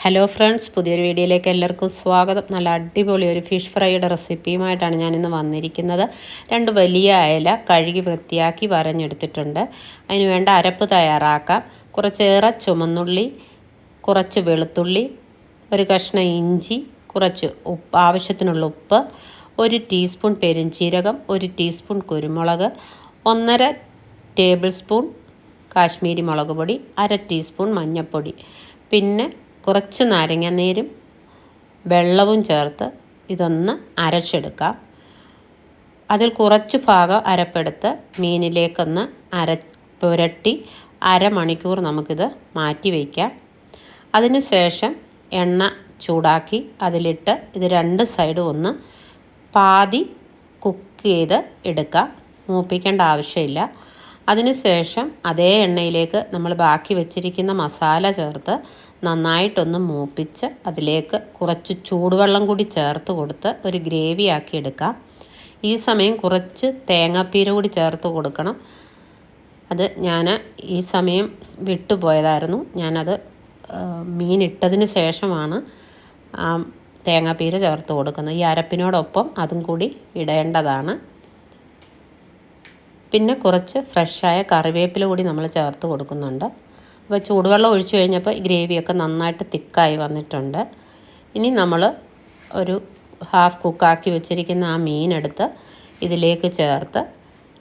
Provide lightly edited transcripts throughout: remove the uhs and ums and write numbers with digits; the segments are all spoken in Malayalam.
ഹലോ ഫ്രണ്ട്സ്, പുതിയൊരു വീഡിയോയിലേക്ക് എല്ലാവർക്കും സ്വാഗതം. നല്ല അടിപൊളി ഒരു ഫിഷ് ഫ്രൈയുടെ റെസിപ്പിയുമായിട്ടാണ് ഞാനിന്ന് വന്നിരിക്കുന്നത്. 2 വലിയ അയല കഴുകി വൃത്തിയാക്കി വരഞ്ഞെടുത്തിട്ടുണ്ട്. അതിന് വേണ്ട അരപ്പ് തയ്യാറാക്കാം. കുറച്ചേറെ ചുമന്നുള്ളി, കുറച്ച് വെളുത്തുള്ളി, ഒരു കഷ്ണം ഇഞ്ചി, കുറച്ച് ഉപ്പ്, ആവശ്യത്തിനുള്ള ഉപ്പ്, 1 ടീസ്പൂൺ പെരുംജീരകം, 1 ടീസ്പൂൺ കുരുമുളക്, 1.5 ടേബിൾ സ്പൂൺ കാശ്മീരി മുളക് പൊടി, 1/2 ടീസ്പൂൺ മഞ്ഞൾപ്പൊടി, പിന്നെ കുറച്ച് നാരങ്ങാനീരും വെള്ളവും ചേർത്ത് ഇതൊന്ന് അരച്ചെടുക്കാം. അതിൽ കുറച്ച് ഭാഗം അരപ്പെടുത്ത് മീനിലേക്കൊന്ന് പുരട്ടി അരമണിക്കൂർ നമുക്കിത് മാറ്റി വയ്ക്കാം. അതിനുശേഷം എണ്ണ ചൂടാക്കി അതിലിട്ട് ഇത് 2 സൈഡും ഒന്ന് പാതി കുക്ക് ചെയ്ത് എടുക്കാം. മൂപ്പിക്കേണ്ട ആവശ്യമില്ല. അതിനുശേഷം അതേ എണ്ണയിലേക്ക് നമ്മൾ ബാക്കി വെച്ചിരിക്കുന്ന മസാല ചേർത്ത് നന്നായിട്ടൊന്ന് മൂപ്പിച്ച് അതിലേക്ക് കുറച്ച് ചൂടുവെള്ളം കൂടി ചേർത്ത് കൊടുത്ത് ഒരു ഗ്രേവി ആക്കി എടുക്കാം. ഈ സമയം കുറച്ച് തേങ്ങാപ്പീര കൂടി ചേർത്ത് കൊടുക്കണം. അത് ഞാൻ ഈ സമയം വിട്ടുപോയതായിരുന്നു. ഞാനത് മീനിട്ടതിന് ശേഷമാണ് തേങ്ങാപ്പീര ചേർത്ത് കൊടുക്കുന്നത്. ഈ അരപ്പിനോടൊപ്പം അതും കൂടി ഇടേണ്ടതാണ്. പിന്നെ കുറച്ച് ഫ്രഷായ കറിവേപ്പില കൂടി നമ്മൾ ചേർത്ത് കൊടുക്കുന്നുണ്ട്. അപ്പോൾ ചൂടുവെള്ളം ഒഴിച്ചു കഴിഞ്ഞപ്പോൾ ഗ്രേവിയൊക്കെ നന്നായിട്ട് തിക്കായി വന്നിട്ടുണ്ട്. ഇനി നമ്മൾ ഒരു ഹാഫ് കുക്കാക്കി വെച്ചിരിക്കുന്ന ആ മീനെടുത്ത് ഇതിലേക്ക് ചേർത്ത്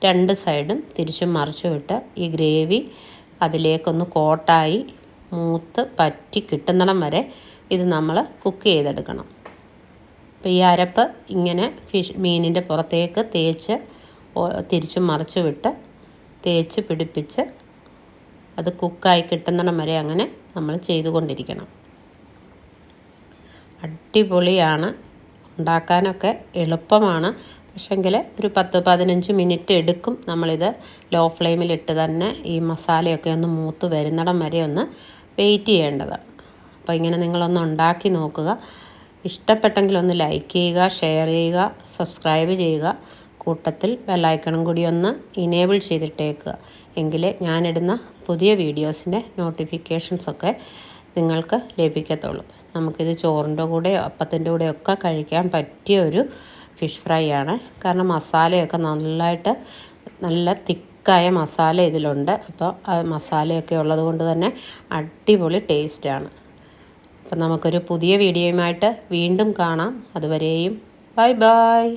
2 സൈഡും തിരിച്ചും മറിച്ചും ഇട്ട് ഈ ഗ്രേവി അതിലേക്കൊന്ന് കോട്ടായി മൂത്ത് പറ്റി കിട്ടുന്നിടം വരെ ഇത് നമ്മൾ കുക്ക് ചെയ്തെടുക്കണം. അപ്പോൾ ഈ അരപ്പ് ഇങ്ങനെ മീനിൻ്റെ പുറത്തേക്ക് തേച്ച് തിരിച്ചും മറിച്ചും ഇട്ട് തേച്ച് പിടിപ്പിച്ച് അത് കുക്കായി കിട്ടുന്നിടം വരെ അങ്ങനെ നമ്മൾ ചെയ്തുകൊണ്ടിരിക്കണം. അടിപൊളിയാണ്, ഉണ്ടാക്കാനൊക്കെ എളുപ്പമാണ്. പക്ഷെങ്കിൽ ഒരു 10-15 മിനിറ്റ് എടുക്കും. നമ്മളിത് ലോ ഫ്ലെയിമിലിട്ട് തന്നെ ഈ മസാലയൊക്കെ ഒന്ന് മൂത്ത് വരുന്നിടം വരെ ഒന്ന് വെയിറ്റ് ചെയ്യേണ്ടതാണ്. അപ്പോൾ ഇങ്ങനെ നിങ്ങളൊന്ന് ഉണ്ടാക്കി നോക്കുക. ഇഷ്ടപ്പെട്ടെങ്കിൽ ഒന്ന് ലൈക്ക് ചെയ്യുക, ഷെയർ ചെയ്യുക, സബ്സ്ക്രൈബ് ചെയ്യുക. കൂട്ടത്തിൽ ബെല്ലൈക്കണും കൂടി ഒന്ന് ഇനേബിൾ ചെയ്തിട്ടേക്കുക. എങ്കിലേ ഞാനിടുന്ന പുതിയ വീഡിയോസിൻ്റെ നോട്ടിഫിക്കേഷൻസൊക്കെ നിങ്ങൾക്ക് ലഭിക്കത്തുള്ളൂ. നമുക്കിത് ചോറിൻ്റെ കൂടെയോ അപ്പത്തിൻ്റെ കൂടെയോ ഒക്കെ കഴിക്കാൻ പറ്റിയ ഒരു ഫിഷ് ഫ്രൈ ആണ്. കാരണം മസാലയൊക്കെ നല്ല തിക്കായ മസാല ഇതിലുണ്ട്. അപ്പോൾ ആ മസാലയൊക്കെ ഉള്ളത് കൊണ്ട് തന്നെ അടിപൊളി ടേസ്റ്റാണ്. അപ്പോൾ നമുക്കൊരു പുതിയ വീഡിയോയുമായിട്ട് വീണ്ടും കാണാം. അതുവരെയും ബൈ ബൈ.